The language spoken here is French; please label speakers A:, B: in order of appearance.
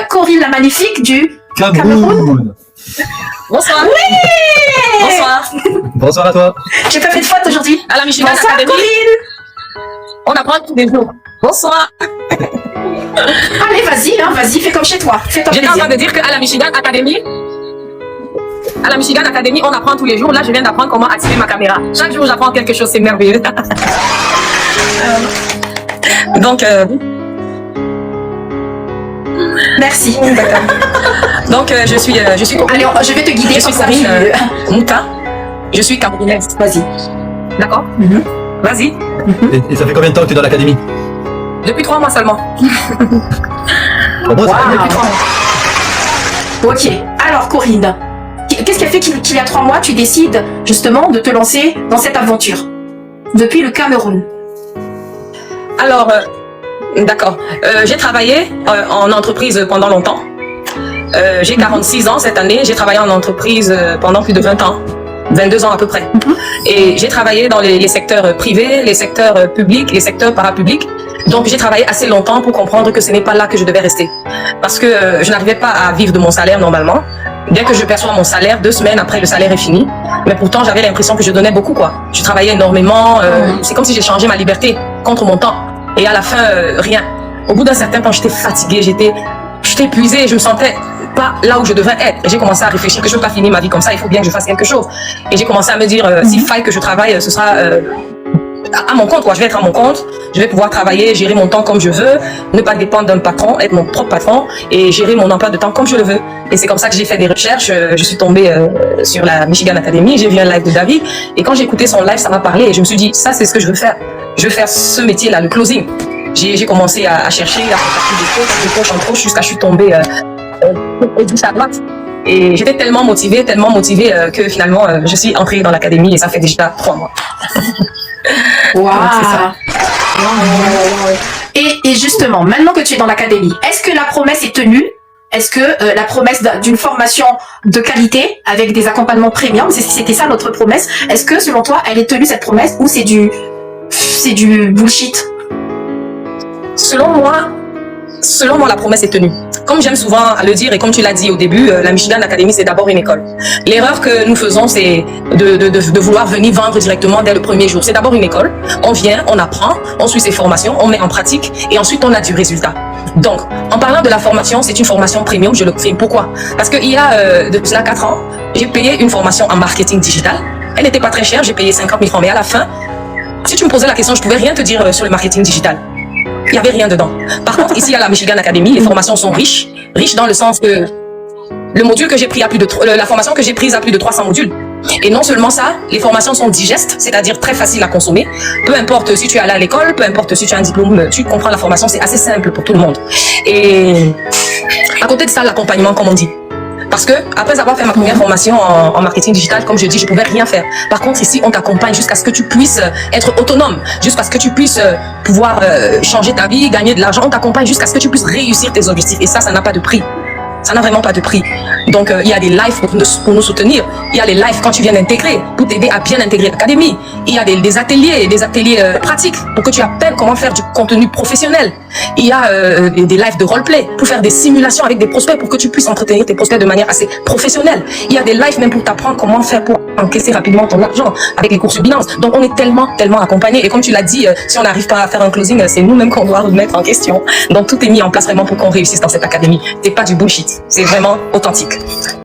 A: Corinne la Magnifique du
B: Cameroun.
C: Bonsoir.
A: Oui.
C: Bonsoir.
B: Bonsoir à toi.
A: J'ai pas fait de faute aujourd'hui.
C: À la Michigan
A: Bonsoir
C: Academy,
A: Corinne.
C: on apprend tous les jours. Bonsoir.
A: Allez, vas-y, hein, vas-y, fais comme chez toi. Fais-toi
C: J'étais en
A: plaisir.
C: train de dire qu'à la Michigan Academy, on apprend tous les jours. Là, je viens d'apprendre comment activer ma caméra. Chaque jour, j'apprends quelque chose, c'est merveilleux. Donc,
A: Merci.
C: donc je suis
A: Allez, je vais te guider.
C: Je suis
A: comme ça,
C: Corinne
A: tu-
C: Mouta. Je suis camerounaise.
A: Vas-y.
C: D'accord. Vas-y.
B: Et ça fait combien de temps que tu es dans l'académie?
C: Depuis 3 mois seulement.
B: Pour moi, ça
A: Wow.
B: fait
A: Depuis 3 mois. Ok. Alors, Corinne, qu'est-ce qui a fait qu'il y a 3 mois, tu décides justement de te lancer dans cette aventure depuis le Cameroun?
C: Alors, d'accord. J'ai travaillé en entreprise pendant longtemps. J'ai 46 ans cette année. J'ai travaillé en entreprise pendant plus de 20 ans. 22 ans à peu près. Et j'ai travaillé dans les secteurs privés, les secteurs publics, les secteurs parapublics. Donc j'ai travaillé assez longtemps pour comprendre que ce n'est pas là que je devais rester. Parce que je n'arrivais pas à vivre de mon salaire normalement. Bien que je perçois mon salaire 2 semaines après le salaire est fini. Mais pourtant j'avais l'impression que je donnais beaucoup quoi. Je travaillais énormément. C'est comme si j'ai changé ma liberté contre mon temps. Et à la fin, rien. Au bout d'un certain temps, j'étais fatiguée, j'étais épuisée, je me sentais pas là où je devrais être. Et j'ai commencé à réfléchir que je ne peux pas finir ma vie comme ça, il faut bien que je fasse quelque chose. Et j'ai commencé à me dire, s'il faille que je travaille, ce sera à mon compte, quoi. Je vais être à mon compte, je vais pouvoir travailler, gérer mon temps comme je veux, ne pas dépendre d'un patron, être mon propre patron et gérer mon emploi de temps comme je le veux. Et c'est comme ça que j'ai fait des recherches. Je suis tombée sur la Michigan Academy, j'ai vu un live de David et quand j'ai écouté son live, ça m'a parlé et je me suis dit, ça c'est ce que je veux faire. Je veux faire ce métier-là, le closing. J'ai commencé à chercher, à contacter des coachs en coach jusqu'à je suis tombée à droite. Et j'étais tellement motivée que finalement je suis entrée dans l'académie et ça fait déjà 3 mois.
A: Waouh.
C: C'est ça.
A: Et justement, maintenant que tu es dans l'académie, est-ce que la promesse est tenue? Est-ce que la promesse d'une formation de qualité avec des accompagnements premium, c'était ça notre promesse, est-ce que selon toi, elle est tenue cette promesse ou c'est du bullshit?
C: Selon moi, la promesse est tenue. Comme j'aime souvent à le dire et comme tu l'as dit au début, la Michigan Academy, c'est d'abord une école. L'erreur que nous faisons, c'est de vouloir venir vendre directement dès le premier jour. C'est d'abord une école. On vient, on apprend, on suit ses formations, on met en pratique et ensuite on a du résultat. Donc, en parlant de la formation, c'est une formation premium, je le fais. Pourquoi? Parce qu'il y a de cela 4 ans, j'ai payé une formation en marketing digital. Elle n'était pas très chère, j'ai payé 50 000 francs. Mais à la fin, si tu me posais la question, je ne pouvais rien te dire sur le marketing digital. Il n'y avait rien dedans. Par contre, ici à la Michigan Academy, les formations sont riches. Riches dans le sens que le module que j'ai pris la formation que j'ai prise a plus de 300 modules. Et non seulement ça, les formations sont digestes, c'est-à-dire très faciles à consommer. Peu importe si tu es allé à l'école, peu importe si tu as un diplôme, tu comprends la formation, c'est assez simple pour tout le monde. Et à côté de ça, l'accompagnement, comme on dit. Parce que après avoir fait ma première formation en marketing digital, comme je dis, je pouvais rien faire. Par contre, ici, on t'accompagne jusqu'à ce que tu puisses être autonome, jusqu'à ce que tu puisses pouvoir changer ta vie, gagner de l'argent. On t'accompagne jusqu'à ce que tu puisses réussir tes objectifs. Et ça n'a pas de prix. Ça n'a vraiment pas de prix. Donc, il y a des lives pour nous soutenir. Il y a les lives quand tu viens d'intégrer, pour t'aider à bien intégrer l'académie. Il y a des ateliers pratiques pour que tu apprennes comment faire du contenu professionnel. Il y a des lives de roleplay pour faire des simulations avec des prospects pour que tu puisses entretenir tes prospects de manière assez professionnelle. Il y a des lives même pour t'apprendre comment faire pour encaisser rapidement ton argent avec les courses de Binance. Donc, on est tellement accompagnés. Et comme tu l'as dit, si on n'arrive pas à faire un closing, c'est nous-mêmes qu'on doit remettre en question. Donc, tout est mis en place vraiment pour qu'on réussisse dans cette académie. C'est pas du bullshit. C'est vraiment authentique.